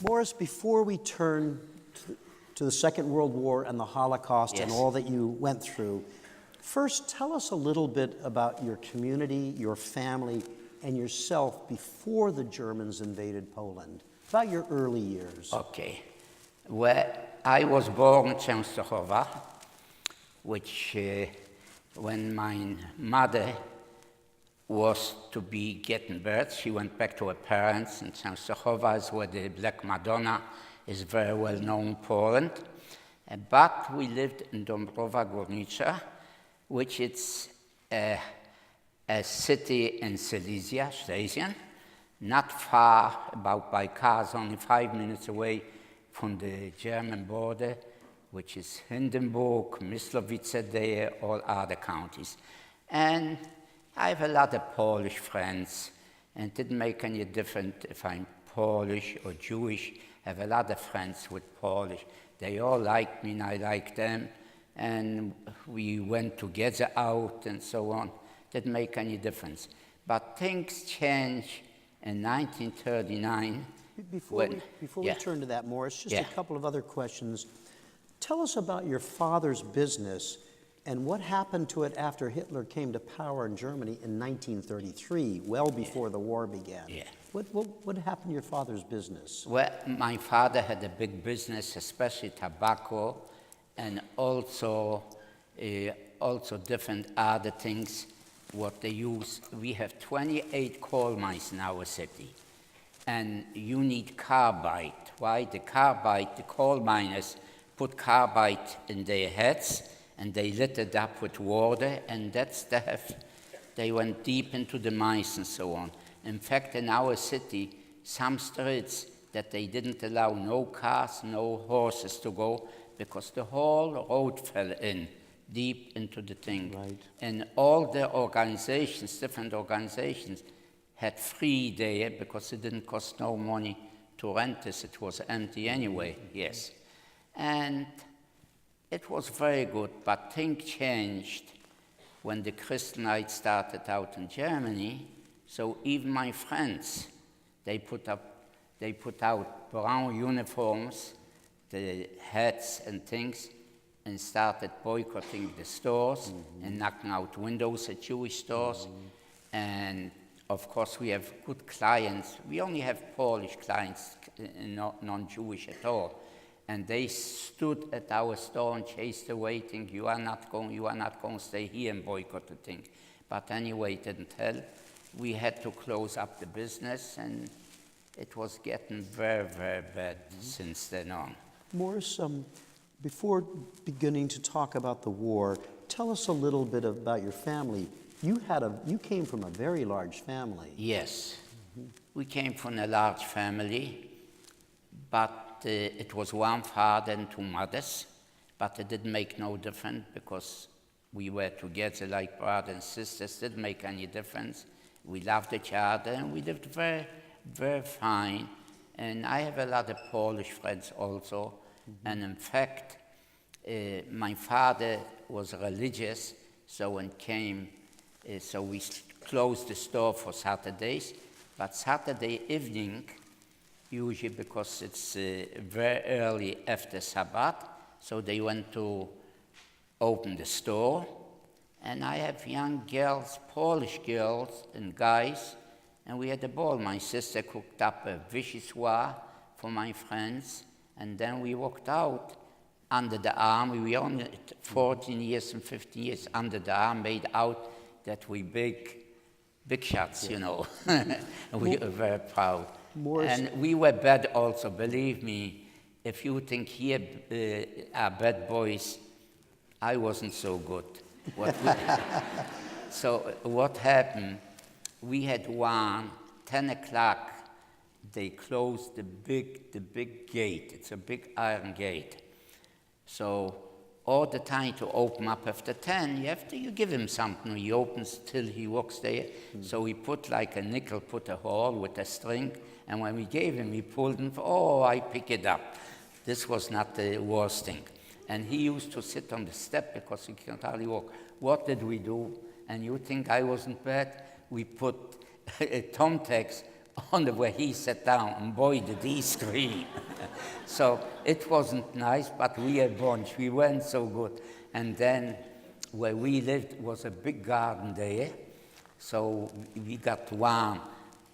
Morris, before we turn to the Second World War and the Holocaust and all that you went through, first tell us a little bit about your community, your family, and yourself before the Germans invaded Poland, about your early years. Okay. Well, I was born in Czechoslovakia, which when my mother was to be getting birth, she went back to her parents in Czechoslovakia, is where the Black Madonna is very well known in Poland. But we lived in Dąbrowa Górnicza, which is a city in Silesia, Schlesien, not far, about by cars, only 5 minutes away from the German border, which is Hindenburg, Myslovice there, all other counties. And I have a lot of Polish friends, and it didn't make any difference if I'm Polish or Jewish. I have a lot of friends with Polish. They all like me and I like them, and we went together out and so on. Didn't make any difference. But things changed in 1939. Before we turn to that, Morris, just a couple of other questions. Tell us about your father's business and what happened to it after Hitler came to power in Germany in 1933, well before the war began. What happened to your father's business? Well, my father had a big business, especially tobacco, and also different other things, what they use. We have 28 coal mines in our city, and you need carbide. Why? The coal miners put carbide in their heads, and they lit it up with water, and that stuff, they went deep into the mines and so on. In fact, in our city, some streets that they didn't allow no cars, no horses to go, because the whole road fell in, deep into the thing. Right. And all the organizations, different organizations, had free there because it didn't cost no money to rent this. It was empty anyway, yes. And it was very good, but things changed when the Christianite started out in Germany. So even my friends, they put out brown uniforms, the hats and things, and started boycotting the stores and knocking out windows at Jewish stores. And of course, we have good clients. We only have Polish clients, non-Jewish at all. And they stood at our store and chased away, thinking, you are not going to stay here and boycott the thing. But anyway, it didn't help. We had to close up the business, and it was getting very, very bad since then on. Morris, before beginning to talk about the war, tell us a little bit about your family. You came from a very large family. Yes, we came from a large family, but it was one father and two mothers, but it didn't make no difference because we were together like brothers and sisters. Didn't make any difference. We loved each other, and we lived very, very fine. And I have a lot of Polish friends also. And in fact, my father was religious, so when came, so we closed the store for Saturdays. But Saturday evening, usually because it's very early after Sabbath, so they went to open the store. And I have young girls, Polish girls and guys, and we had a ball. My sister cooked up a vichyssoise for my friends, and then we walked out under the arm. We were only 14 years and 15 years under the arm, made out that we big shots, you know. We were very proud. And we were bad also, believe me. If you think here are bad boys, I wasn't so good. So what happened, we had 10 o'clock, they closed the big gate. It's a big iron gate. So all the time to open up after 10, you give him something. He opens till he walks there. So we put like a nickel, put a hole with a string, and when we gave him, he pulled him. Oh, I pick it up. This was not the worst thing. And he used to sit on the step because he can't hardly walk. What did we do? And you think I wasn't bad? We put thumbtacks on the way he sat down, and boy, did he scream. So it wasn't nice, but we a bunch, we went so good. And then where we lived was a big garden there, so we got one,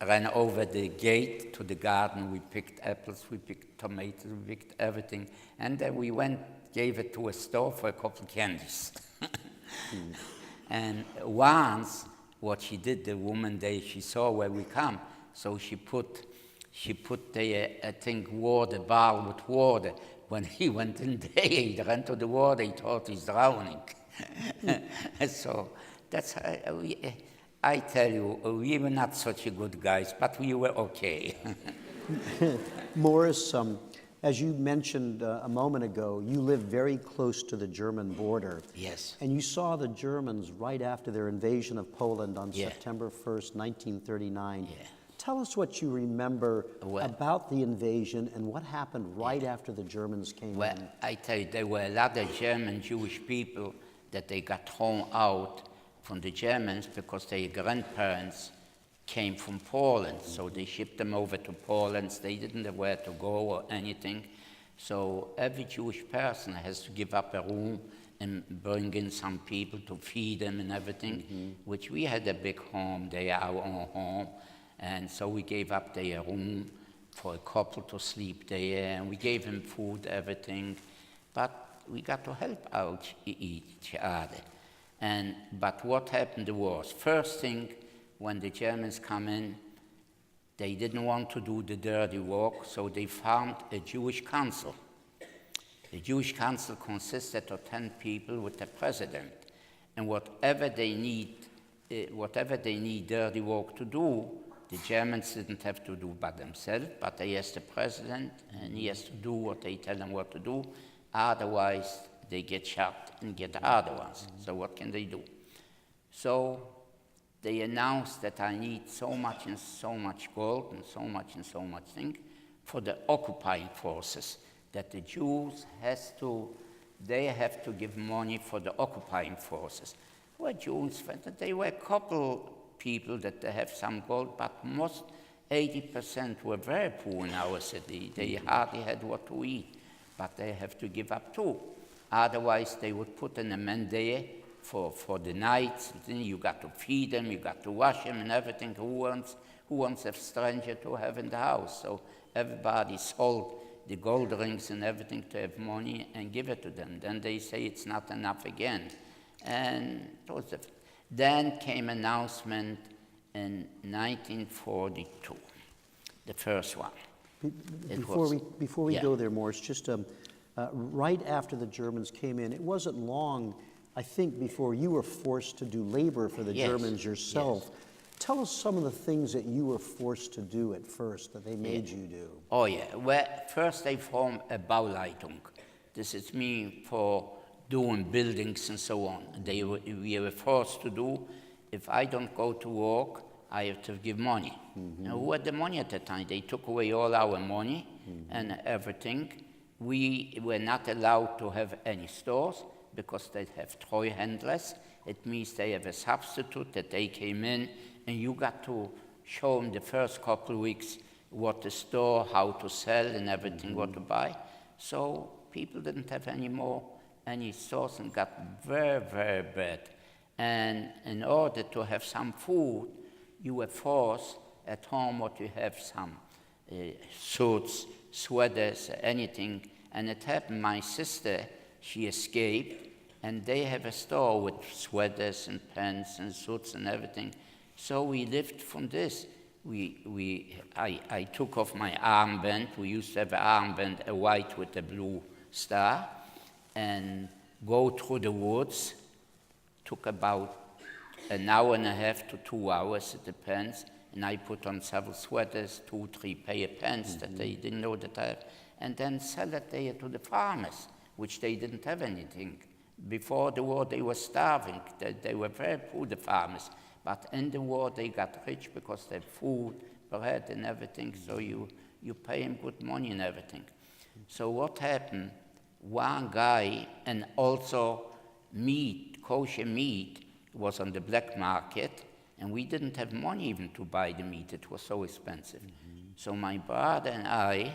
ran over the gate to the garden, we picked apples, we picked tomatoes, we picked everything, and then we went, gave it to a store for a couple of candies. And once, what she did, the woman there, she saw where we come, so she put the, I think, water, bar with water. When he went in there, he ran to the water, he thought he's drowning. So that's how I tell you, we were not such a good guys, but we were okay. Morris, as you mentioned a moment ago, you lived very close to the German border. Yes. And you saw the Germans right after their invasion of Poland on Yeah. September 1st, 1939. Yeah. Tell us what you remember about the invasion and what happened right after the Germans came Well, in. I tell you, there were a lot of German Jewish people that they got thrown out from the Germans because their grandparents came from Poland, so they shipped them over to Poland. They didn't know where to go or anything. So every Jewish person has to give up a room and bring in some people to feed them and everything, which we had a big home there, our own home. And so we gave up their room for a couple to sleep there, and we gave them food, everything. But we got to help out each other. But what happened was, first thing, when the Germans come in, they didn't want to do the dirty work, so they formed a Jewish council. The Jewish council consisted of 10 people with the president, and whatever they need dirty work to do, the Germans didn't have to do by themselves, but they asked the president, and he has to do what they tell him what to do. Otherwise, they get shot and get the other ones. So what can they do? So they announced that I need so much and so much gold and so much thing for the occupying forces, that the Jews have to give money for the occupying forces. Well, Jews, they were a couple people that they have some gold, but most 80% were very poor in our city. They hardly had what to eat, but they have to give up too. Otherwise, they would put in a man there for the nights. Then you got to feed them, you got to wash them and everything. Who wants a stranger to have in the house? So everybody sold the gold rings and everything to have money and give it to them. Then they say it's not enough again. And then came announcement in 1942, the first one. Before we go there, Morris, just right after the Germans came in, it wasn't long, I think, before you were forced to do labor for the Germans yourself. Yes. Tell us some of the things that you were forced to do at first that they made you do. Oh, yeah. Well, first they formed a Bauleitung. This is me for doing buildings and so on. We were forced to do. If I don't go to work, I have to give money. Now, who had the money at the time? They took away all our money and everything. We were not allowed to have any stores because they have toy handlers. It means they have a substitute that they came in, and you got to show them the first couple of weeks what to store, how to sell, and everything, what to buy. So people didn't have any stores and got very, very bad. And in order to have some food, you were forced at home what you have some suits, sweaters, anything. And it happened, my sister, she escaped, and they have a store with sweaters and pants and suits and everything. So we lived from this. I took off my armband. We used to have an armband, a white with a blue star, and go through the woods. Took about an hour and a half to 2 hours, it depends. And I put on several sweaters, 2-3 pair of pants that they didn't know that I had, and then sell it there to the farmers, which they didn't have anything. Before the war, they were starving. They were very poor, the farmers. But in the war, they got rich because they had food, bread, and everything. So you pay them good money and everything. So what happened? One guy, and also meat, kosher meat, was on the black market. And we didn't have money even to buy the meat. It was so expensive. So my brother and I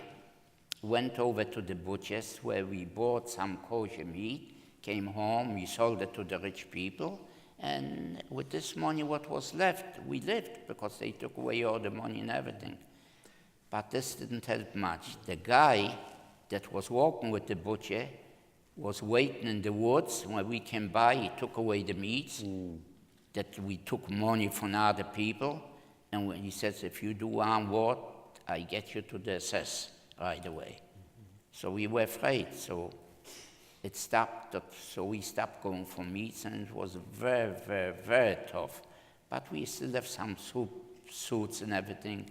went over to the butcher's where we bought some kosher meat, came home, we sold it to the rich people, and with this money, what was left, we lived, because they took away all the money and everything. But this didn't help much. The guy that was walking with the butcher was waiting in the woods. When we came by, he took away the meats, that we took money from other people, and when he says, if you do armed war, I get you to the SS right away. So we were afraid, so it stopped, so we stopped going for meats, and it was very, very, very tough. But we still have some suits and everything.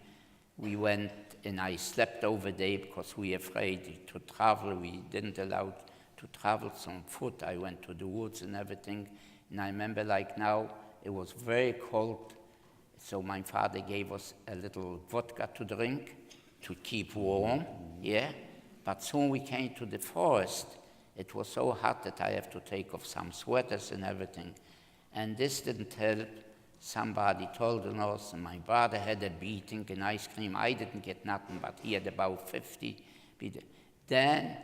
We went, and I slept over there because we were afraid to travel. We didn't allow to travel on foot. I went to the woods and everything. And I remember, like now, it was very cold. So my father gave us a little vodka to drink to keep warm, yeah. But soon we came to the forest. It was so hot that I have to take off some sweaters and everything. And this didn't help. Somebody told us, and my brother had a beating and ice cream. I didn't get nothing, but he had about 50. Then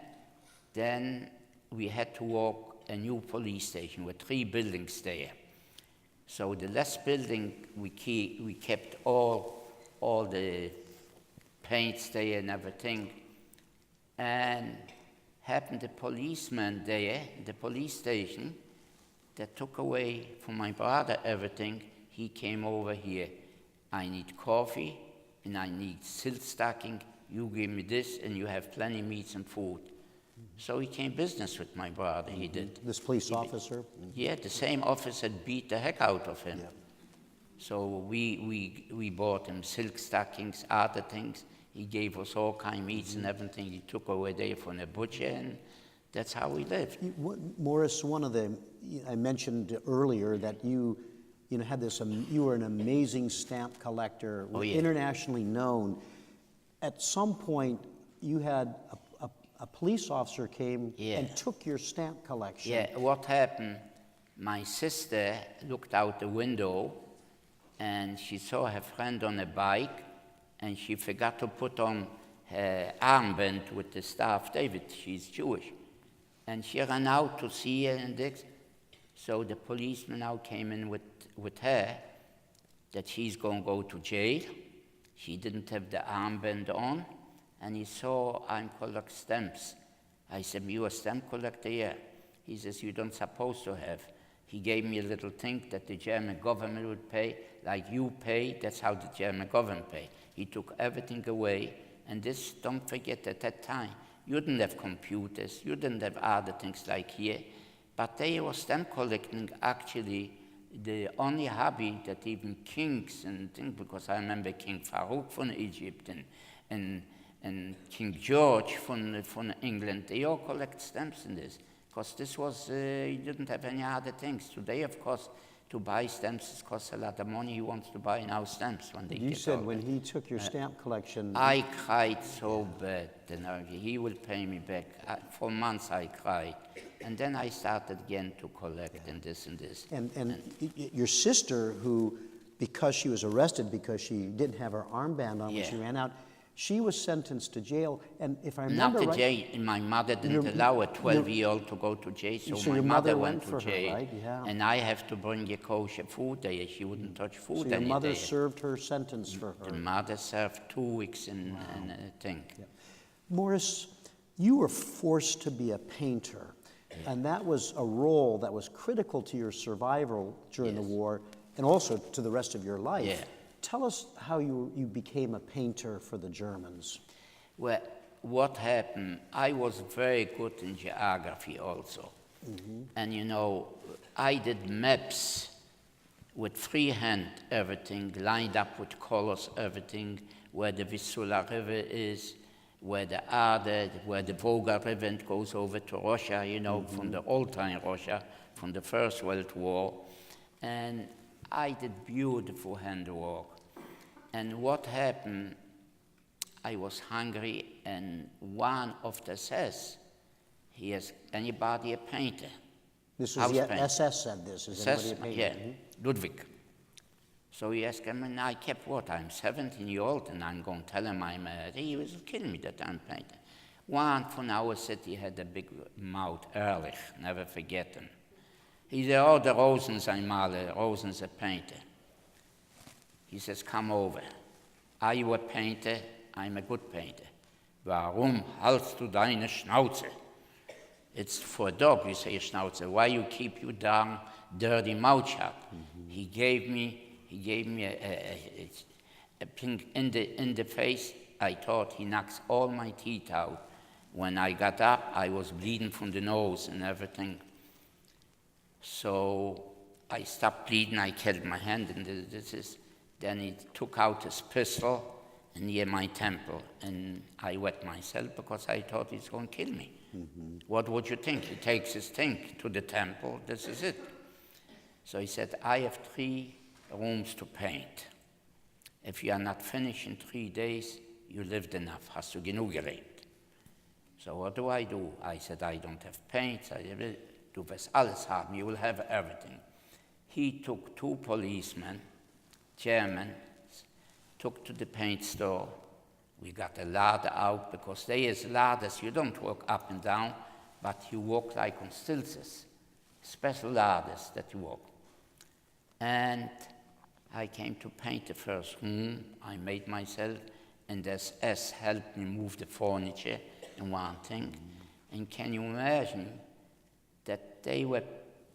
we had to walk a new police station with 3 buildings there. So the last building, we kept all the paints there and everything. And happened a policeman there, the police station, that took away from my brother everything. He came over here. I need coffee, and I need silk stocking. You give me this, and you have plenty of meats and food. So he came business with my brother, he did. This police officer? Yeah, the same officer beat the heck out of him. Yeah. So we bought him silk stockings, other things. He gave us all kind of meats and everything. He took away there from the butcher, and that's how we lived. Morris, I mentioned earlier that you had this, you were an amazing stamp collector, internationally known. At some point, you had a police officer came and took your stamp collection. Yeah, what happened, my sister looked out the window and she saw her friend on a bike, and she forgot to put on her armband with the Star of David. She's Jewish. And she ran out to see her, and this. So the policeman now came in with her that she's going to go to jail. She didn't have the armband on, and he saw I'm collect stamps. I said, you a stamp collector? Yeah. He says, you don't supposed to have. He gave me a little thing that the German government would pay, like you pay, that's how the German government pay. He took everything away, and this, don't forget, at that time, you didn't have computers, you didn't have other things like here, but they were stamp collecting actually the only hobby that even kings and things, because I remember King Farouk from Egypt and King George from England, they all collect stamps in this, because this was, you didn't have any other things. Today, of course, to buy stamps, it costs a lot of money. He wants to buy now stamps when they get You said when he took your stamp collection... I cried so bad. He will pay me back. For months I cried. And then I started again to collect and this and this. And your sister, who, because she was arrested because she didn't have her armband on when she ran out, she was sentenced to jail, and if I remember Not to jail. My mother didn't allow a 12-year-old to go to jail, so my mother went to jail. Her, right? Yeah. And I have to bring a kosher food there. She wouldn't touch food so your mother served her sentence for her. The mother served 2 weeks in a thing. Yeah. Morris, you were forced to be a painter, and that was a role that was critical to your survival during the war, and also to the rest of your life. Yeah. Tell us how you became a painter for the Germans. Well, what happened, I was very good in geography also. And I did maps with freehand, everything, lined up with colors, everything, where the Vistula River is, where the Ader, where the Volga River goes over to Russia, from the old-time Russia, from the First World War. And I did beautiful handwork. And what happened, I was hungry, and one of the SS, he asked, anybody a painter? This was the SS said this, is anybody a painter? Yeah, Ludwig. So he asked him, and I kept what? I'm 17-year-old, and I'm going to tell him I'm he was kidding me that I'm painting. One from our city had a big mouth, Ehrlich, never forget him. He said, oh, the Rosens I male, Rosen's a painter. He says, come over. Are you a painter? I'm a good painter. Warum hältst du deine Schnauze? It's for a dog, you say Schnauze. Why you keep your darn dirty mouth shut? Mm-hmm. He gave me a pink in the face. I thought he knocks all my teeth out. When I got up, I was bleeding from the nose and everything. So I stopped bleeding. I killed my hand, and then he took out his pistol near my temple, and I wet myself because I thought he's going to kill me. Mm-hmm. What would you think? He takes his thing to the temple. This is it. So he said, I have 3 rooms to paint. If you are not finished in 3 days, you lived enough. Hast du genug gelebt? So what do? I said, I don't have paint. I said, du wirst alles haben. You will have everything. He took 2 policemen, German, took to the paint store. We got a ladder out, because there is ladders. You don't walk up and down, but you walk like on stilts. Special ladders that you walk. And I came to paint the first room. I made myself, and this S helped me move the furniture and one thing. And can you imagine that they were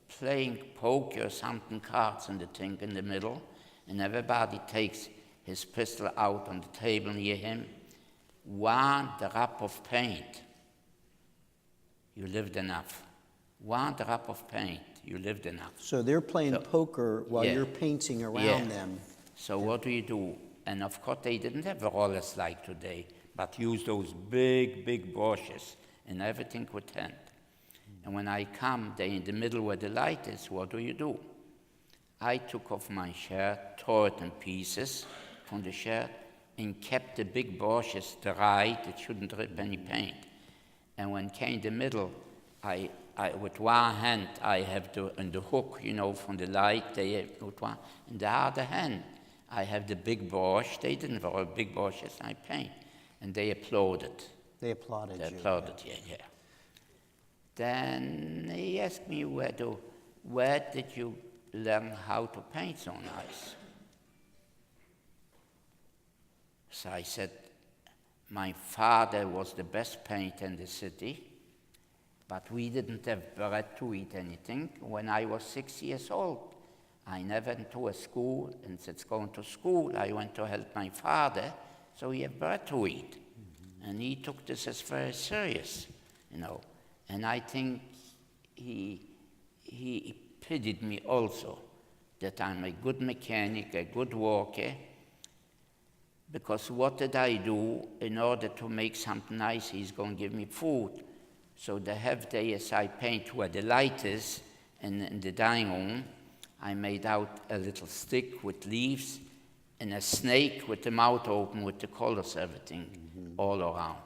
playing poker or something, cards and the thing in the middle, and everybody takes his pistol out on the table near him. 1 drop of paint. You lived enough. 1 drop of paint. You lived enough. So they're playing poker while you're painting around them. So what do? And of course they didn't have rollers like today, but used those big brushes and everything with hand. And when I come, they in the middle where the light is, what do? I took off my shirt, tore it in pieces from the shirt, and kept the big brushes dry. It shouldn't drip any paint. And when came the middle, I with one hand I have the hook, from the light. They have with one. In the other hand, I have the big brush. They didn't have big brushes. I paint, and they applauded. They applauded. They applauded. Yeah. Then he asked me, where did you learn how to paint so nice? So I said, my father was the best painter in the city, but we didn't have bread to eat anything. When I was 6 years old, I never went to a school, and since going to school, I went to help my father, so he had bread to eat. Mm-hmm. And he took this as very serious, And I think he pitied me also, that I'm a good mechanic, a good worker, because what did I do in order to make something nice? He's going to give me food. So the half day as I paint where the light is in the dining room, I made out a little stick with leaves and a snake with the mouth open with the colors, everything, all around.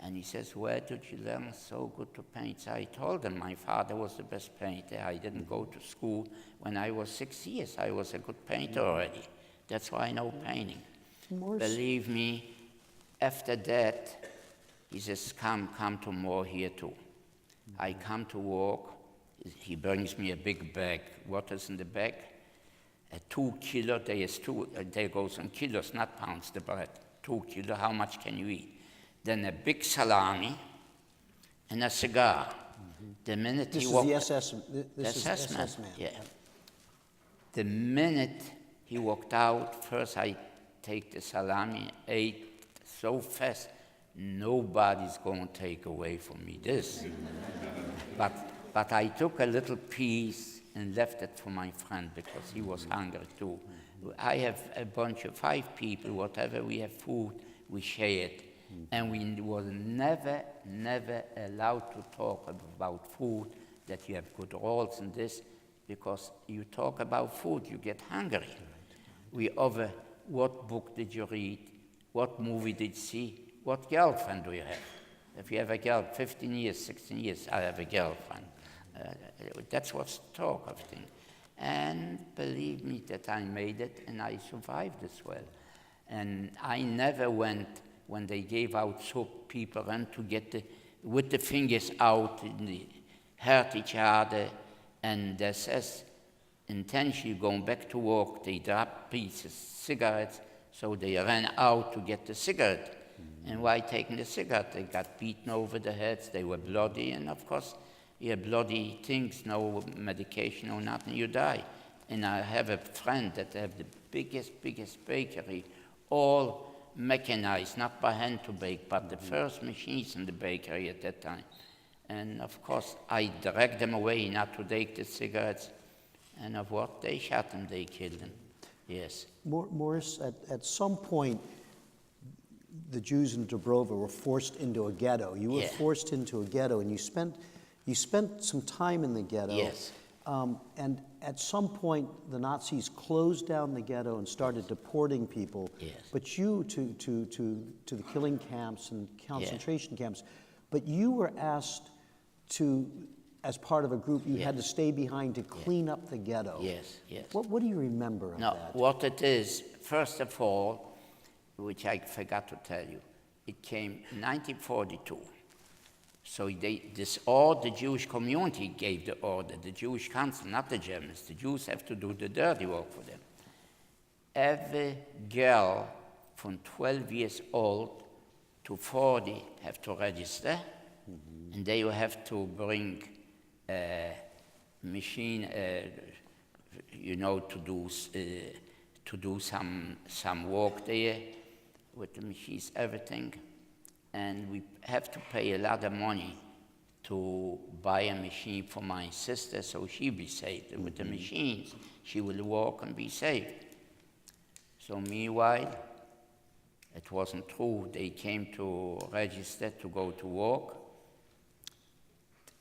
And he says, where did you learn so good to paint? So I told him my father was the best painter. I didn't go to school. When I was 6 years, I was a good painter already. That's why I know painting. Morris. Believe me, after that, he says, come to more here too. I come to work. He brings me a big bag. What is in the bag? A 2 kilo. There goes in kilos, not pounds, the bread. 2 kilo, how much can you eat? Then a big salami and a cigar. Mm-hmm. The minute this he is walked... the SS man. Yeah. The minute he walked out, first I take the salami, ate so fast, nobody's going to take away from me this. But I took a little piece and left it for my friend because he was hungry too. I have a bunch of 5 people, whatever we have food, we share it. And we were never allowed to talk about food, that you have good rolls and this, because you talk about food, you get hungry. We over, what book did you read? What movie did you see? What girlfriend do you have? If you have a girl, 15 years, 16 years, I have a girlfriend. That's what's talk of thing. And believe me that I made it and I survived as well. And I never went, when they gave out soap, people ran to get with the fingers out, and they hurt each other. And they says, intentionally going back to work, they dropped pieces, cigarettes, so they ran out to get the cigarette. And while taking the cigarette, they got beaten over the heads, they were bloody, and of course, you have bloody things, no medication or nothing, you die. And I have a friend that have the biggest bakery, all mechanized, not by hand to bake, but the first machines in the bakery at that time. And of course, I dragged them away not to take the cigarettes. And of what? They shot them, they killed them. Yes. Morris, at some point, the Jews in Dubrova were forced into a ghetto. You were forced into a ghetto, and you spent some time in the ghetto. Yes. And at some point, the Nazis closed down the ghetto and started deporting people. Yes. But you to the killing camps and concentration camps. But you were asked to, as part of a group, you had to stay behind to clean up the ghetto. Yes, yes. What do you remember of that? What it is, first of all, which I forgot to tell you, it came in 1942. So all the Jewish community gave the order, the Jewish council, not the Germans. The Jews have to do the dirty work for them. Every girl from 12 years old to 40 have to register, and they will have to bring a machine, to do some work there with the machines, everything. And we have to pay a lot of money to buy a machine for my sister so she'll be saved. With the machines, she will walk and be saved. So meanwhile, it wasn't true. They came to register to go to work.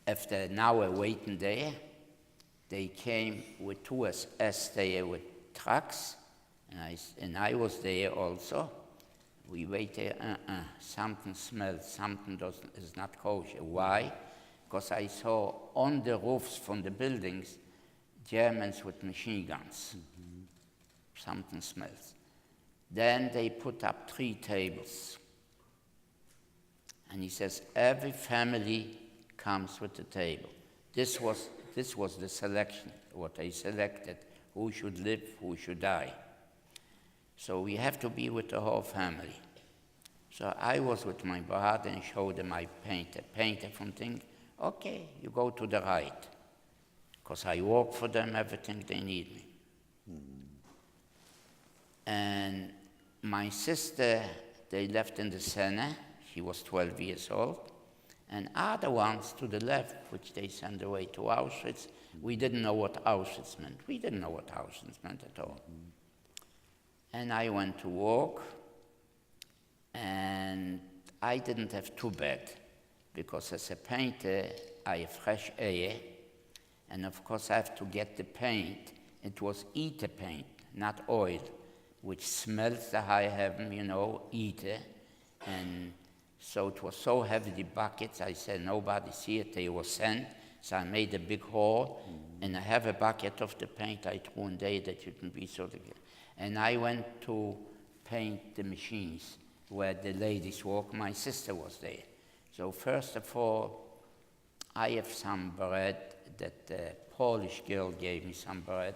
After an hour waiting there, they came with 2 SS there with trucks, and I was there also. We waited, something smells, something is not kosher. Why? Because I saw on the roofs from the buildings Germans with machine guns. Something smells. Then they put up 3 tables. And he says, every family comes with a table. This was the selection, what they selected, who should live, who should die. So we have to be with the whole family. So I was with my brother and showed them I painted from things. Okay, you go to the right. Because I work for them, everything they need me. And my sister, they left in the center. She was 12 years old. And other ones to the left, which they sent away to Auschwitz. We didn't know what Auschwitz meant. We didn't know what Auschwitz meant at all. And I went to work, and I didn't have too bad, because as a painter, I have fresh air, and of course I have to get the paint. It was ether paint, not oil, which smells the high heaven, ether. And so it was so heavy, the buckets, I said, nobody see it, they were sent. So I made a big hole, and I have a bucket of the paint I threw in there that you can be sort of. And I went to paint the machines where the ladies work. My sister was there. So first of all, I have some bread that the Polish girl gave me some bread.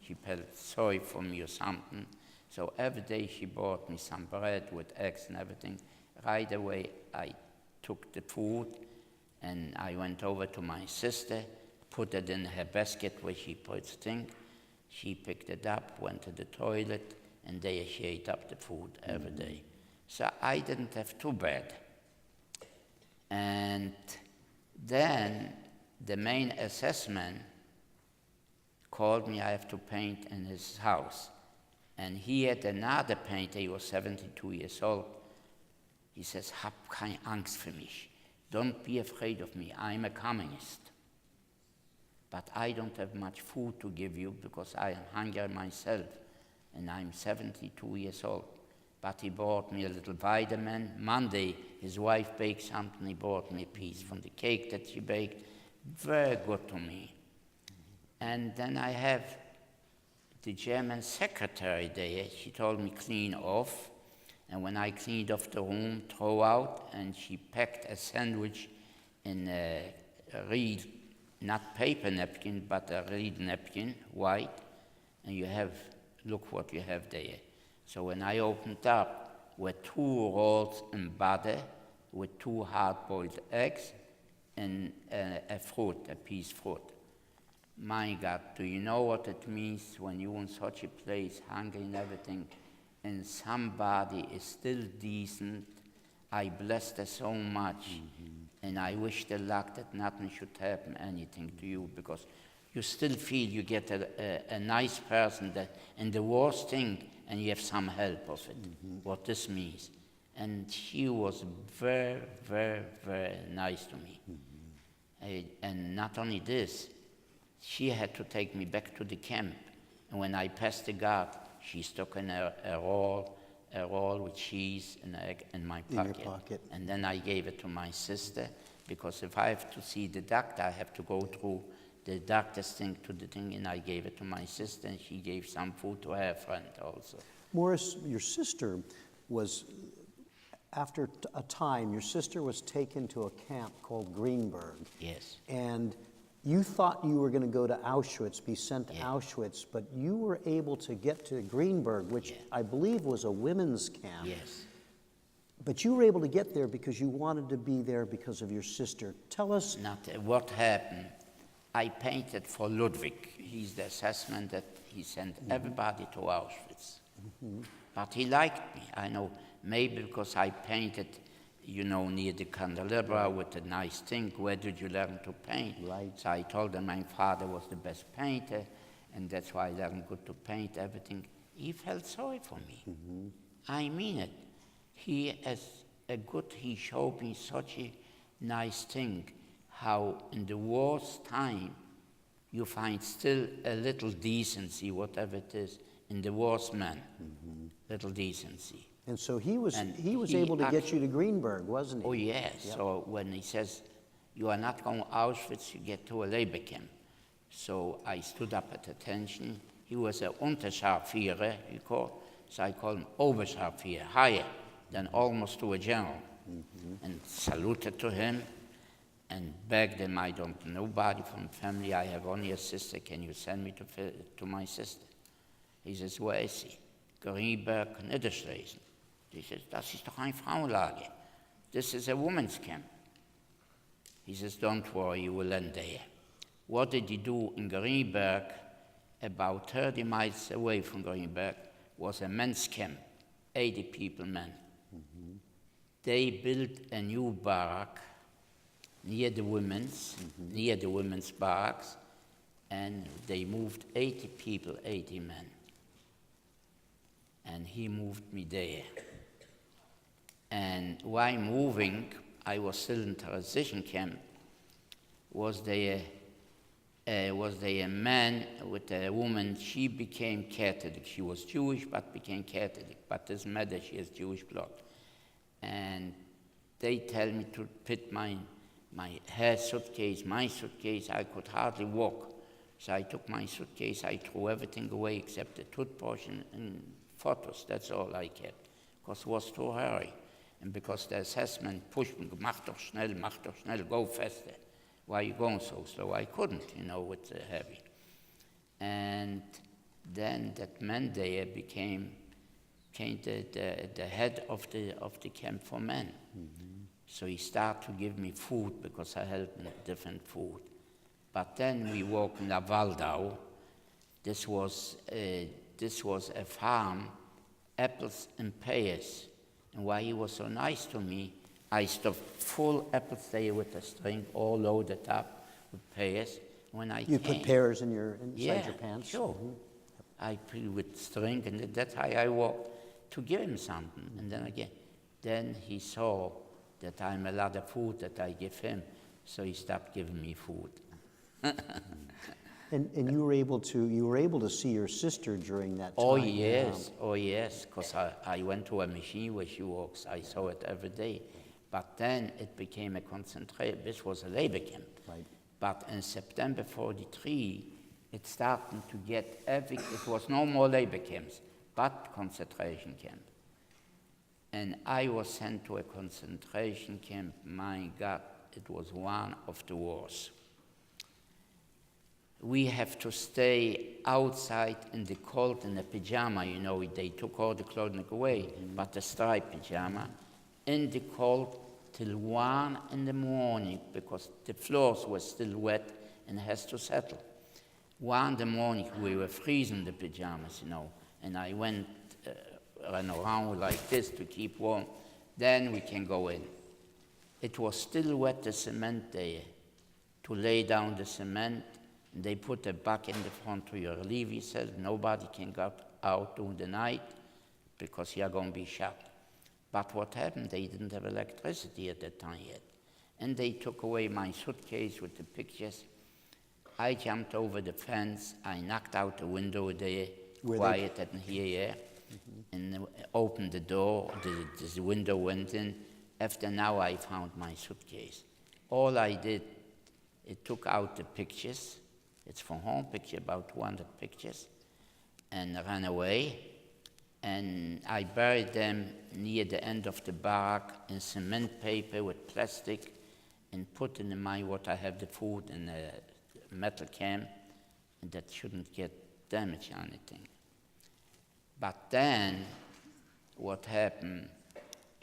She felt sorry for me or something. So every day she brought me some bread with eggs and everything. Right away, I took the food and I went over to my sister, put it in her basket where she puts things. She picked it up, went to the toilet, and there she ate up the food every day. So I didn't have too bad. And then the main assessment called me, I have to paint in his house. And he had another painter, he was 72 years old. He says, hab keine Angst für mich. Don't be afraid of me, I'm a communist. But I don't have much food to give you because I am hungry myself, and I'm 72 years old. But he bought me a little vitamin. Monday, his wife baked something, he bought me a piece from the cake that she baked. Very good to me. And then I have the German secretary there, she told me clean off. And when I cleaned off the room, throw out, and she packed a sandwich in a reed, not paper napkin, but a reed napkin, white. And you have, look what you have there. So when I opened up, were 2 rolls in butter with 2 hard-boiled eggs and a fruit, a piece fruit. My God, do you know what it means when you're in such a place, hungry and everything, and somebody is still decent? I bless her so much, and I wish the luck that nothing should happen, anything to you, because you still feel you get a nice person, that, and the worst thing, and you have some help of it, what this means. And she was very, very, very nice to me. And not only this, she had to take me back to the camp. And when I passed the guard, she stuck in a roll with cheese and egg in my pocket. In your pocket. And then I gave it to my sister, because if I have to see the doctor, I have to go through the doctor's thing to the thing, and I gave it to my sister, and she gave some food to her friend also. Morris, your sister was, after a time, your sister was taken to a camp called Greenberg. Yes. And you thought you were going to go to Auschwitz, be sent to Auschwitz, but you were able to get to Greenberg, which I believe was a women's camp. Yes. But you were able to get there because you wanted to be there because of your sister. Tell us. What happened, I painted for Ludwig. He's the assessment that he sent everybody to Auschwitz. But he liked me. I know, maybe because I painted, near the candelabra with a nice thing. Where did you learn to paint? Right. So I told him my father was the best painter, and that's why I learned good to paint everything. He felt sorry for me. I mean it. He showed me such a nice thing, how in the worst time you find still a little decency, whatever it is, in the worst man, little decency. And so he was able to get you to Greenberg, wasn't he? Oh, yes. Yep. So when he says, you are not going to Auschwitz, you get to a labor camp. So I stood up at attention. He was a Unterscharführer, he called. So I called him Oberscharführer, higher than almost to a general. And saluted to him and begged him, I don't know nobody from family, I have only a sister, can you send me to my sister? He says, where is he? Greenberg, Niederschlesen. He says, das ist doch ein Frauenlager. This is a women's camp. He says, don't worry, you will end there. What did he do in Greenberg? About 30 miles away from Greenberg was a men's camp, 80 people men. They built a new barrack near the women's barracks, and they moved 80 people, 80 men. And he moved me there. And while moving, I was still in Theresienstadt camp. Was there a man with a woman? She became Catholic. She was Jewish, but became Catholic. But doesn't matter, she has Jewish blood. And they tell me to put my suitcase, I could hardly walk. So I took my suitcase, I threw everything away except the toothbrush and photos, that's all I kept. Because it was too hurry. And because the assessment pushed me, mach doch schnell, go faster. Why are you going so slow? I couldn't, with the heavy. And then that man there became the head of the camp for men. So he started to give me food because I had different food. But then we walked in Waldau. This was a farm, apples and pears. And why he was so nice to me, I stuffed full apples there with a string, all loaded up with pears. You put pears inside your pants? Sure. I put with string, and that's how I walked to give him something. And then he saw that I'm a lot of food that I give him, so he stopped giving me food. And you were able to see your sister during that time. Oh yes, because I went to a machine where she works. I saw it every day. But then it became this was a labor camp. Right. But in September 43, it started to get it was no more labor camps, but concentration camp. And I was sent to a concentration camp. My God, it was one of the worst. We have to stay outside in the cold in a pajama, you know, they took all the clothing away, but the striped pajama, in the cold till 1 in the morning, because the floors were still wet and has to settle. 1 in the morning, we were freezing the pajamas, you know, and I ran around like this to keep warm. Then we can go in. It was still wet, the cement there, to lay down the cement. They put a bucket in the front to your relief, he said, nobody can go out during the night because you are going to be shot. But what happened, they didn't have electricity at that time yet. And they took away my suitcase with the pictures. I jumped over the fence, I knocked out the window there, quiet and hear, and opened the door, the window went in. After now I found my suitcase. All I did, it took out the pictures. It's from home picture, about 200 pictures, and ran away. And I buried them near the end of the barrack in cement paper with plastic and put in what I have the food in a metal can, and that shouldn't get damaged or anything. But then what happened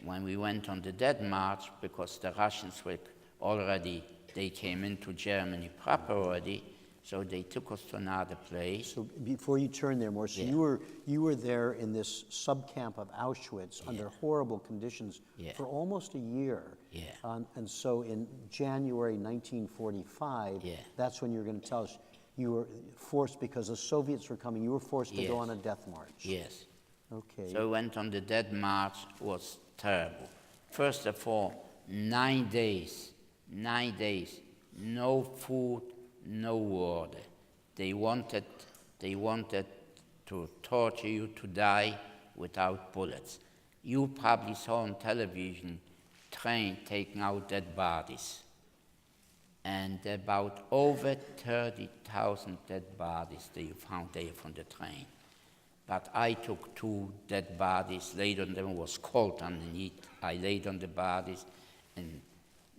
when we went on the Dead March, because the Russians were already, they came into Germany proper already, so they took us to another place. So before you turn there, Morris, so you were there in this subcamp of Auschwitz under horrible conditions for almost a year. And so in January 1945, that's when you're going to tell us you were forced, because the Soviets were coming, you were forced to go on a death march. Yes. Okay. So I went on the Dead March. It was terrible. First of all, 9 days, no food, no water. They wanted to torture you to die without bullets. You probably saw on television train taking out dead bodies. And about over 30,000 dead bodies they found there from the train. But I took 2 dead bodies, laid on them, it was cold underneath. I laid on the bodies, and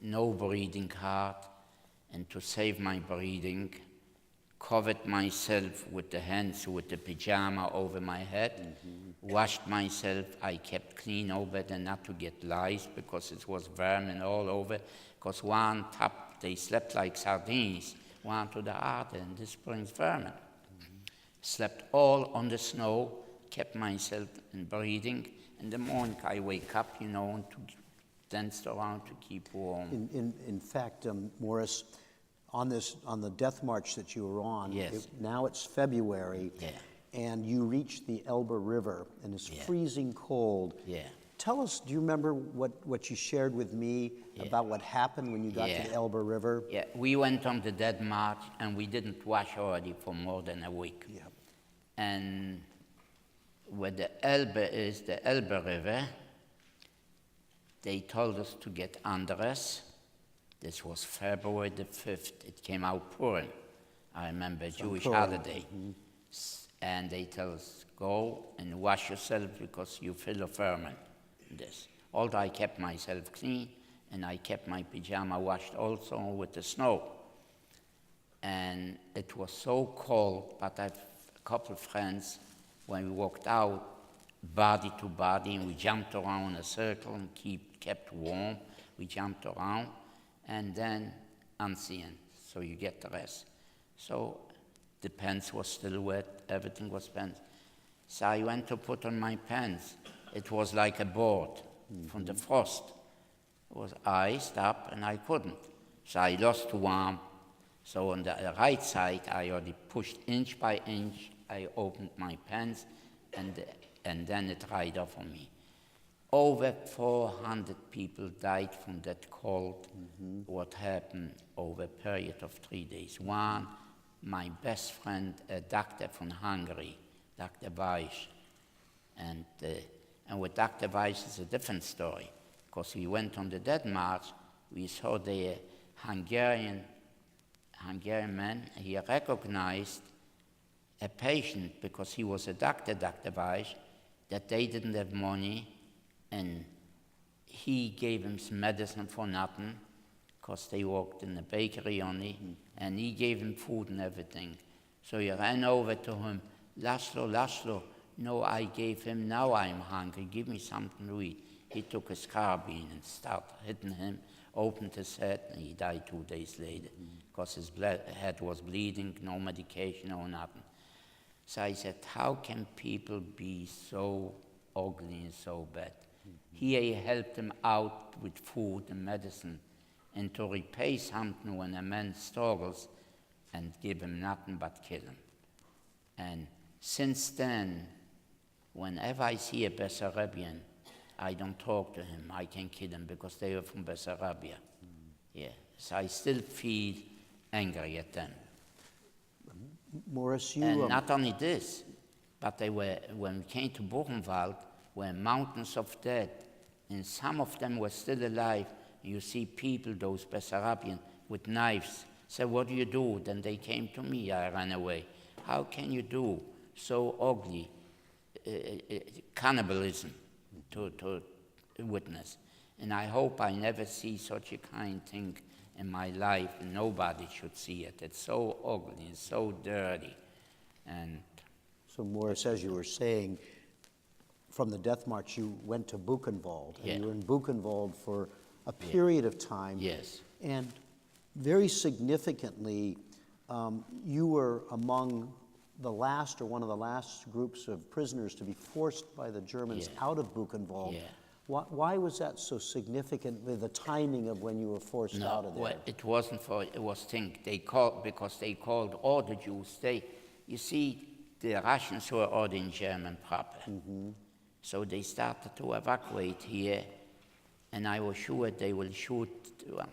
no breathing heart. And to save my breathing, covered myself with the hands, with the pajama over my head, washed myself. I kept clean over there not to get lice, because it was vermin all over. Because one top, they slept like sardines, one to the other, and this brings vermin. Slept all on the snow, kept myself in breathing. In the morning I wake up, you know, and to dance around to keep warm. In fact, Morris, on the death march that you were on, now it's February, and you reached the Elbe River, and it's freezing cold. Tell us, do you remember what you shared with me about what happened when you got to the Elbe River? We went on the Dead March, and we didn't wash already for more than a week. And where the Elbe is, the Elbe River, they told us to get under us. This was February the 5th. It came out Purim. I remember, Jewish holiday. And they tell us, go and wash yourself because you feel a vermin. This. Although I kept myself clean, and I kept my pajama washed also with the snow. And it was so cold, but I have a couple of friends, when we walked out, body to body, and we jumped around in a circle and kept warm. We jumped around, and then unseen, so you get the rest. So the pants was still wet, everything was pants. So I went to put on my pants. It was like a board from the frost. It was iced up, and I couldn't. So I lost warmth. So on the right side, I already pushed inch by inch. I opened my pants, and then it dried off on me. Over 400 people died from that cold. What happened over a period of 3 days. One, my best friend, a doctor from Hungary, Dr. Weiss. And with Dr. Weiss, it's a different story, because we went on the Dead March. We saw the Hungarian man. He recognized a patient, because he was a doctor, Dr. Weich, that they didn't have money, and he gave him some medicine for nothing, because they worked in the bakery only, and he gave him food and everything. So he ran over to him, Laszlo, no, I gave him, now I'm hungry, give me something to eat. He took his carbine and started hitting him, opened his head, and he died 2 days later, because his head was bleeding, no medication, no nothing. So I said, how can people be so ugly and so bad? Here he helped him out with food and medicine, and to repay something when a man struggles and give him nothing but kill him. And since then, whenever I see a Bessarabian, I don't talk to him. I can kill him because they are from Bessarabia. Yeah, so I still feel angry at them. Morris, you... And not only this, but they were, when we came to Buchenwald, were mountains of dead, and some of them were still alive. You see people, those Bessarabian, with knives. So what do you do? Then they came to me, I ran away. How can you do so ugly cannibalism to witness? And I hope I never see such a kind thing in my life, and nobody should see it. It's so ugly and so dirty. And so Morris, as you were saying, from the death march, you went to Buchenwald, and you were in Buchenwald for a period of time. Yes. And very significantly, you were among the last, or one of the last groups of prisoners to be forced by the Germans out of Buchenwald. Yeah. Why was that so significant with the timing of when you were forced out of there? Well, it wasn't for, it was because they called all the Jews. You see, the Russians were all in German proper. So they started to evacuate here, and I was sure they will shoot one.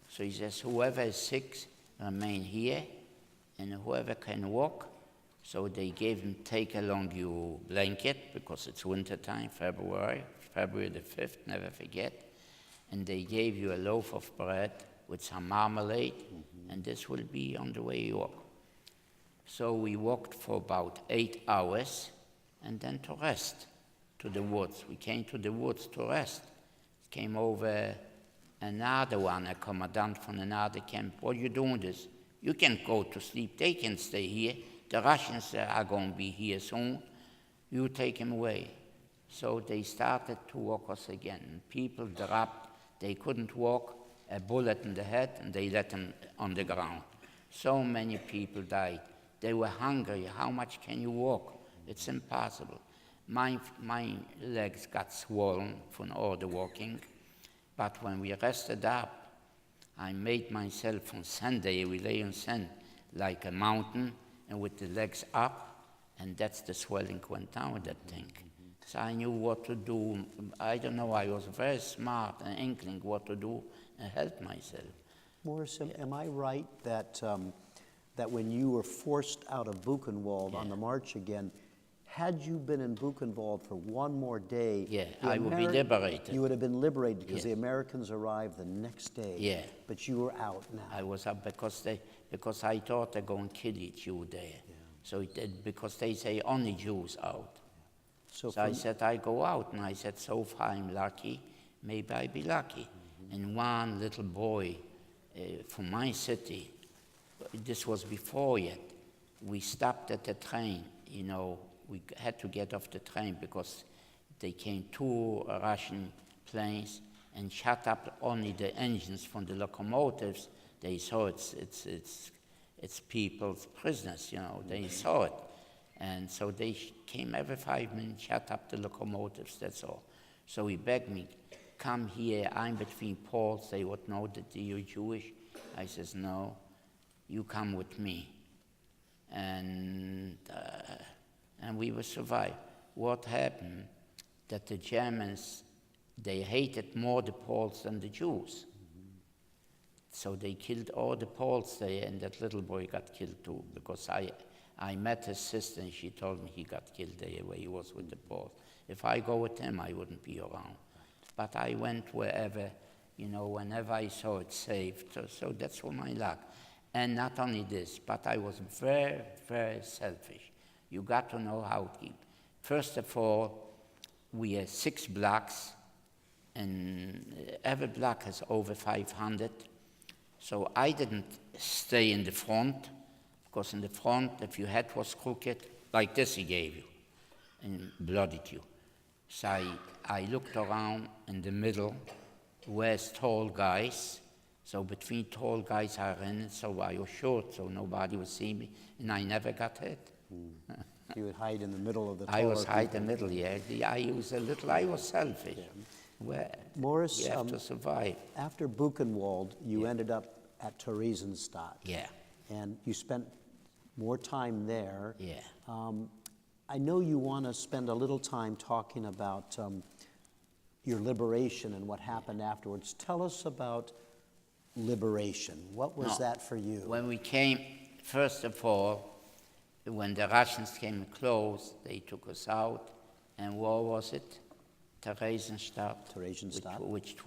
So he says, whoever is sick, remain here, and whoever can walk. So they gave him, take along your blanket, because it's winter time, February the 5th, never forget. And they gave you a loaf of bread with some marmalade, and this will be on the way you walk. So we walked for about 8 hours, and then to rest, to the woods. We came to the woods to rest. Came over another one, a commandant from another camp. What are you doing this? You can go to sleep. They can stay here. The Russians are going to be here soon. You take him away. So they started to walk us again. People dropped. They couldn't walk. A bullet in the head, and they let them on the ground. So many people died. They were hungry. How much can you walk? It's impossible. My legs got swollen from all the walking. But when we rested up, I made myself from Sunday, we lay on sand like a mountain, and with the legs up, and that's the swelling went down with that thing. So I knew what to do. I don't know, I was very smart and inkling what to do and help myself. Morris, am I right that that when you were forced out of Buchenwald on the march again, had you been in Buchenwald for one more day, I would be liberated. You would have been liberated because the Americans arrived the next day. Yeah. But you were out now. I was out because I thought they're going to kill each Jew there. Yeah. So because they say only Jews out. So I said, I go out. And I said, so far I'm lucky. Maybe I'll be lucky. And one little boy from my city, this was before yet, we stopped at the train, we had to get off the train because they came 2 Russian planes and shut up only the engines from the locomotives. They saw it's people's prisoners, they saw it. And so they came every 5 minutes, shut up the locomotives, that's all. So he begged me, come here, I'm between poles, they would know that you're Jewish. I says, no, you come with me. And we will survive. What happened? That the Germans, they hated more the Poles than the Jews. So they killed all the Poles there, and that little boy got killed too, because I met his sister, and she told me he got killed there where he was with the Poles. If I go with him, I wouldn't be around. But I went wherever, whenever I saw it safe. So that's all my luck. And not only this, but I was very, very selfish. You got to know how to keep. First of all, we have 6 blocks, and every block has over 500. So I didn't stay in the front, because in the front, if your head was crooked, like this he gave you, and bloodied you. So I looked around in the middle, where's tall guys. So between tall guys I ran, so I was short, so nobody would see me, and I never got hit. You would hide in the middle of the taller I was hide people. in the middle, yeah. I was selfish. Yeah. Where Morris, you have to survive. after Buchenwald, you ended up at Theresienstadt. Yeah, And you spent more time there. yeah. I know you want to spend a little time talking about your liberation and what happened afterwards. Tell us about liberation. What was that for you? When we came, first of all, when the Russians came close, they took us out. And where was it? Theresienstadt. Theresienstadt. Which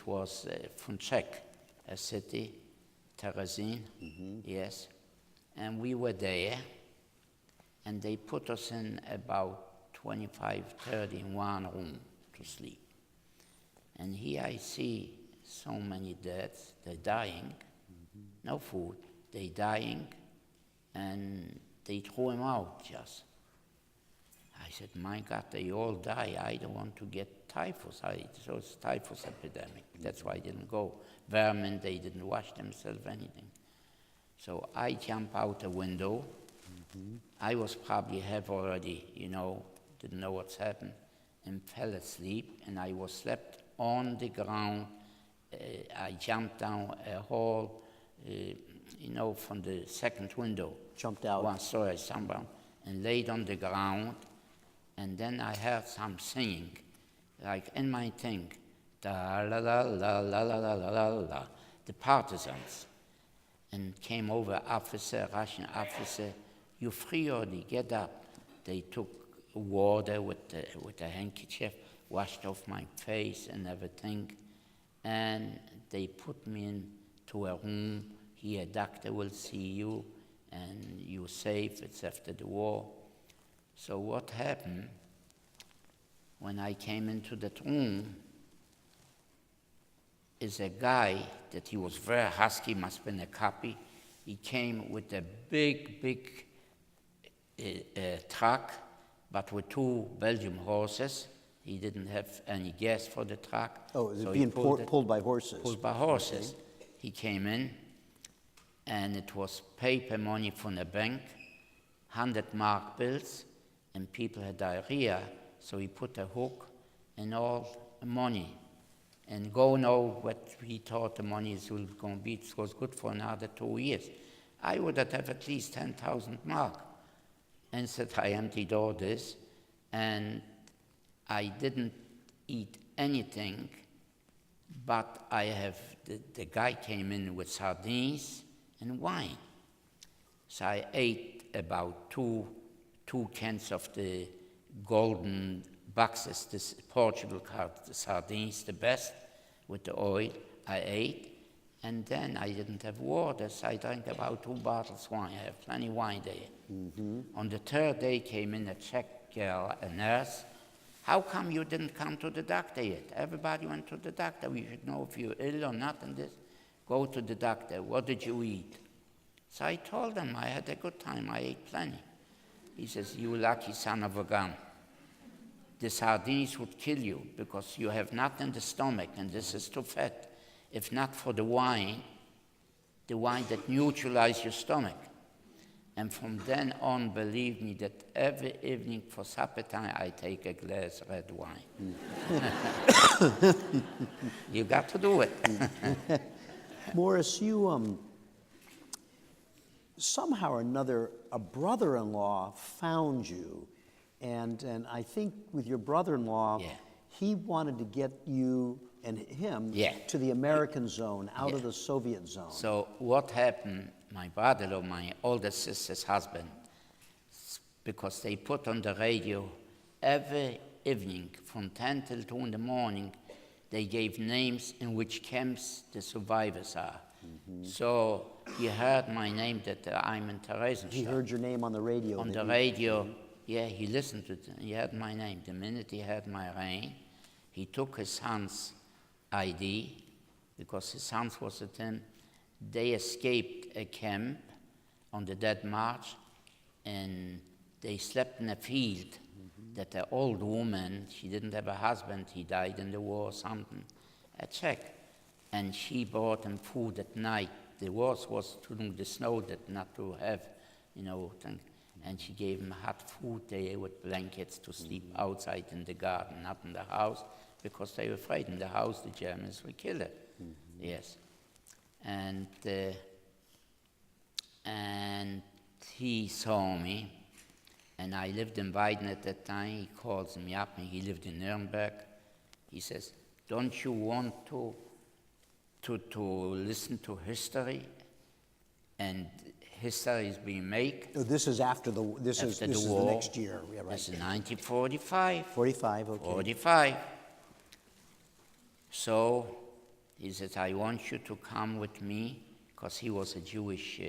was from Czech, a city, Terezin, yes. And we were there, and they put us in about 25, 30 in one room to sleep. And here I see so many deaths, they're dying, no food, they're dying, and they throw them out just. I said, my God, they all die. I don't want to get typhus. So it's typhus epidemic. That's why I didn't go. Vermin, they didn't wash themselves, anything. So I jump out the window. I was probably have already, didn't know what's happened, and fell asleep, and I was slept on the ground. I jumped down a hall, from the second window. Jumped out. One story somewhere, and laid on the ground. And then I heard some singing, like in my thing, da la la la la la la la la la, the partisans. And came over Russian officer, you free already, get up. They took water with a handkerchief, washed off my face and everything. And they put me into a room. Here, a doctor will see you, and you're safe, it's after the war. So what happened, when I came into that room, is a guy that he was very husky, must have been a copy. He came with a big truck, but with 2 Belgian horses. He didn't have any gas for the truck. Oh, is it so being pulled by horses? Pulled by horses. Okay. He came in, and it was paper money from the bank, 100-mark bills, and people had diarrhea, so he put a hook in all the money. And go know what he thought the money was going to be. It was good for another 2 years. I would have at least 10,000 mark. And said I emptied all this, and I didn't eat anything, but I have, the guy came in with sardines and wine. So I ate about two cans of the golden boxes, this Portugal card, the sardines, the best, with the oil. I ate, and then I didn't have water, so I drank about 2 bottles wine. I have plenty wine there. On the 3rd day came in a Czech girl, a nurse. How come you didn't come to the doctor yet? Everybody went to the doctor. We should know if you're ill or not, and this. Go to the doctor. What did you eat? So I told him I had a good time. I ate plenty. He says, you lucky son of a gun. The sardines would kill you because you have nothing in the stomach, and this is too fat. If not for the wine that neutralizes your stomach. And from then on, believe me, that every evening for supper time, I take a glass of red wine. You got to do it. Morris, you, somehow or another, a brother-in-law found you. And I think with your brother-in-law, he wanted to get you and him to the American zone, out of the Soviet zone. So what happened, my brother-in-law, my older sister's husband, because they put on the radio every evening from 10 till 2 in the morning, they gave names in which camps the survivors are. So he heard my name that I'm in Theresienstadt. He heard your name on the radio. On the radio, yeah, he listened to it. He heard my name. The minute he heard my name, he took his son's ID, because his son was with him. They escaped a camp on the Dead March, and they slept in a field that an old woman, she didn't have a husband, he died in the war or something, a Czech, and she brought him food at night. The worst was to do the snow, that not to have, thing. And she gave him hot food there with blankets to sleep outside in the garden, not in the house, because they were afraid in the house the Germans would kill it. Yes. And he saw me, and I lived in Weiden at that time. He calls me up, and he lived in Nuremberg. He says, "Don't you want to listen to history?" And history is being made. This is after the war. This is the next year. Yeah, right. This is 1945. 45, okay. 45. So he says, "I want you to come with me," because he was a Jewish,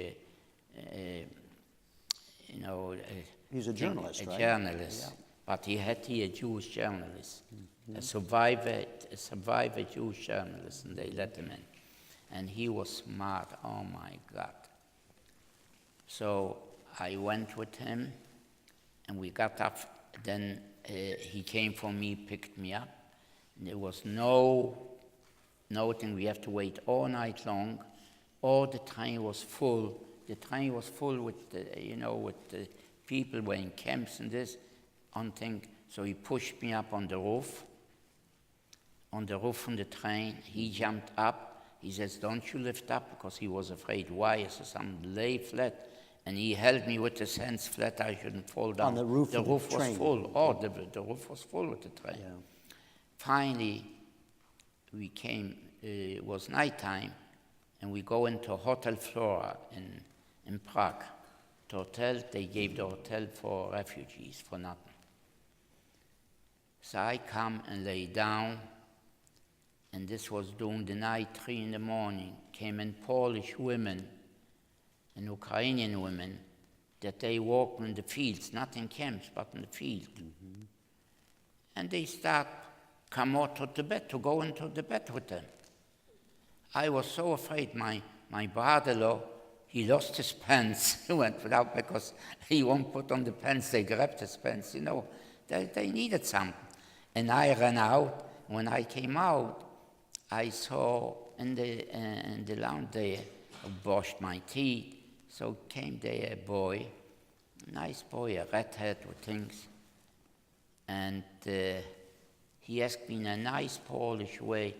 He's a journalist, a right? journalist. Yeah. But he had here a Jewish journalist, a survivor Jewish journalist, and they let him in. And he was smart, oh my God. So I went with him, and we got up. Then he came for me, picked me up. And there was nothing. We have to wait all night long. All the train was full. The train was full with the people were in camps and this on thing. So he pushed me up on the roof from the train. He jumped up. He says, "Don't you lift up," because he was afraid. Why? I said, "Lay flat." And he held me with his hands flat. I shouldn't fall down. On the roof the of roof the was train. full. Oh, the roof was full with the train. Yeah. Finally, we came. It was nighttime, and we go into Hotel Flora in Prague. The hotel, they gave the hotel for refugees for nothing. So I come and lay down, and this was during the night, 3 in the morning, came in Polish women and Ukrainian women that they walk in the fields, not in camps, but in the field. And they start come out to the bed, to go into the bed with them. I was so afraid. My brother-in-law, he lost his pants. He went without, because he won't put on the pants. They grabbed his pants, They needed something. And I ran out. When I came out, I saw in the lounge there, I washed my teeth. So came there a boy, a nice boy, a redhead with things. And he asked me in a nice Polish way,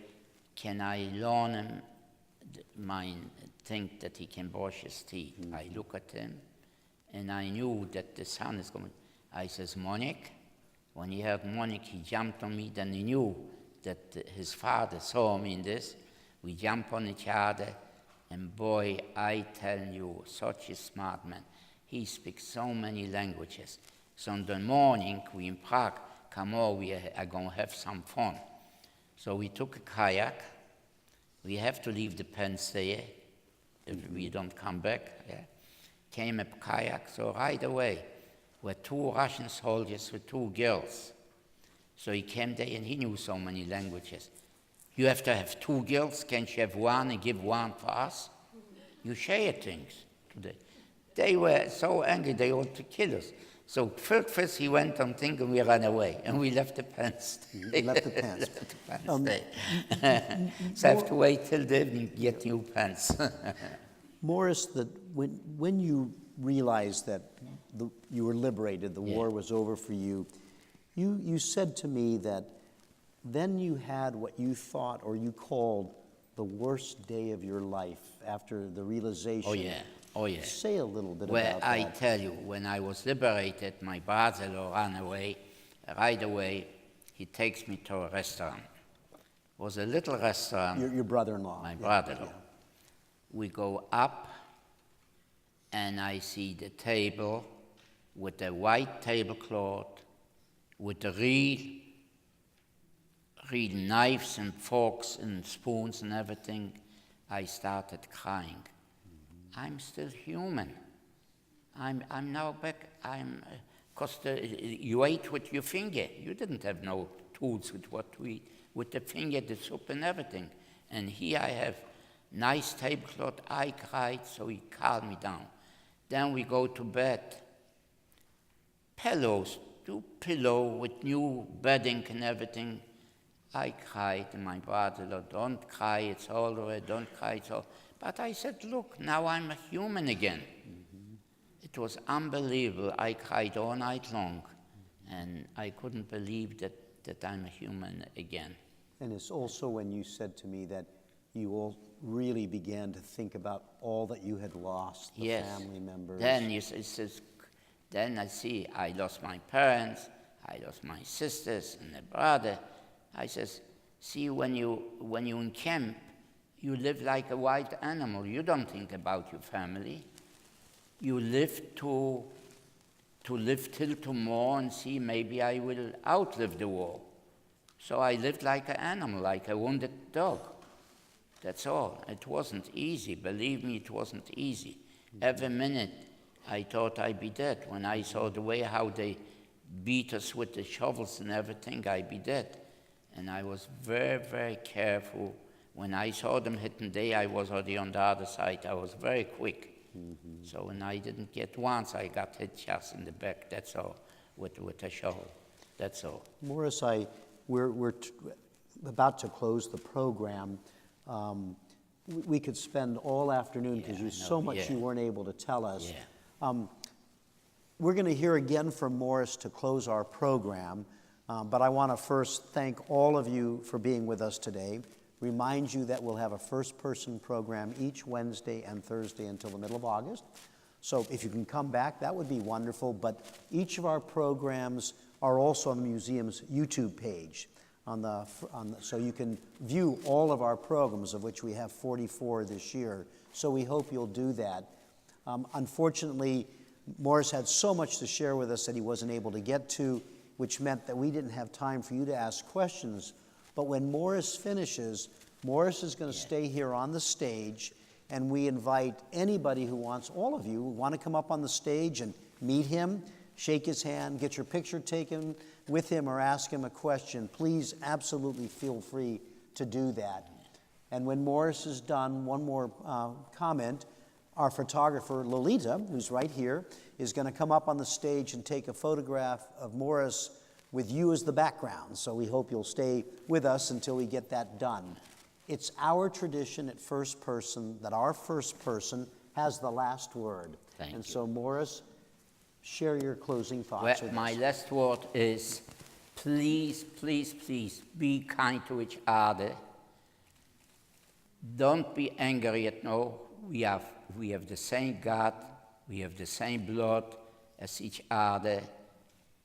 can I loan him my thing that he can brush his teeth? I look at him, and I knew that the sun is coming. I says, "Monik." When he heard Monik, he jumped on me. Then he knew that his father saw me in this. We jumped on each other, and boy, I tell you, such a smart man. He speaks so many languages. So in the morning, we in Prague, come on, we are going to have some fun. So we took a kayak. We have to leave the pants there if we don't come back. Yeah. Came a kayak, so right away were 2 Russian soldiers with 2 girls. So he came there, and he knew so many languages. You have to have 2 girls. Can't you have one and give one for us? You share things today. They were so angry, they wanted to kill us. So first he went on thing, and we ran away, and we left the pants. You left the pants. So I have to wait till the evening to get new pants. Morris, when you realized that you were liberated, the war was over for you, you said to me that then you had what you thought or you called the worst day of your life after the realization. Oh yeah. Say a little bit Well, about that. I tell you, when I was liberated, my brother-in-law ran away. Right away, he takes me to a restaurant. It was a little restaurant. Your brother-in-law. My brother-in-law. We go up, and I see the table with the white tablecloth, with the real knives and forks and spoons and everything, I started crying. I'm still human. I'm now back. Because you ate with your finger. You didn't have no tools with the finger, the soup and everything. And here I have nice tablecloth. I cried, so he calmed me down. Then we go to bed. Pillows, new pillow with new bedding and everything. I cried, and my brother said, don't cry, it's all right, don't cry, it's all. But I said, look, now I'm a human again. It was unbelievable. I cried all night long, and I couldn't believe that I'm a human again. And it's also when you said to me that you all really began to think about all that you had lost, the family members. Then I see I lost my parents, I lost my sisters and a brother. I says, see, when you in camp, you live like a wild animal. You don't think about your family. You live to live till tomorrow and see maybe I will outlive the war. So I lived like an animal, like a wounded dog. That's all. It wasn't easy. Believe me, it wasn't easy. Every minute I thought I'd be dead. When I saw the way how they beat us with the shovels and everything, I'd be dead. And I was very, very careful. When I saw them hitting day, I was already on the other side. I was very quick. So when I didn't get once, I got hit just in the back. That's all, with a shovel. That's all. Morris, we're about to close the program. We could spend all afternoon because you so much you weren't able to tell us. We're going to hear again from Morris to close our program, but I want to first thank all of you for being with us today. Remind you that we'll have a first-person program each Wednesday and Thursday until the middle of August. So if you can come back, that would be wonderful. But each of our programs are also on the museum's YouTube page. So you can view all of our programs, of which we have 44 this year. So we hope you'll do that. Unfortunately, Morris had so much to share with us that he wasn't able to get to, which meant that we didn't have time for you to ask questions. But when Morris finishes, Morris is going to stay here on the stage, and we invite anybody who wants, all of you, who want to come up on the stage and meet him, shake his hand, get your picture taken with him, or ask him a question. Please absolutely feel free to do that. And when Morris is done, one more comment. Our photographer, Lolita, who's right here, is going to come up on the stage and take a photograph of Morris with you as the background. So we hope you'll stay with us until we get that done. It's our tradition at First Person that our first person has the last word. Thank you. So Morris, share your closing thoughts with My us. last word is, please, please, please, be kind to each other. Don't be angry at no. We have the same God, we have the same blood as each other,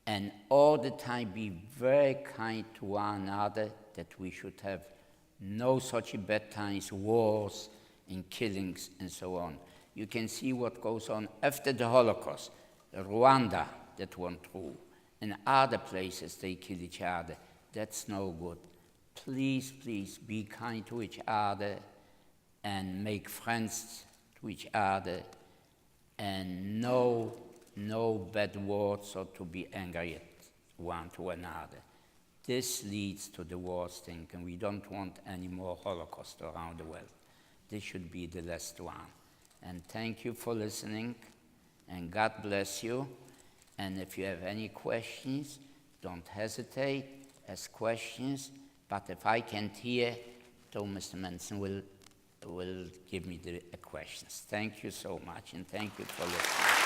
and all the time be very kind to one another, that we should have no such bad times, wars and killings and so on. You can see what goes on after the Holocaust. Rwanda, that went through, and other places they kill each other. That's no good. Please, please be kind to each other and make friends to each other, and no bad words or to be angry at one to another. This leads to the worst thing, and we don't want any more Holocaust around the world. This should be the last one. And thank you for listening, and God bless you. And if you have any questions, don't hesitate, ask questions. But if I can't hear, Mr. Manson will give me the questions. Thank you so much, and thank you for listening.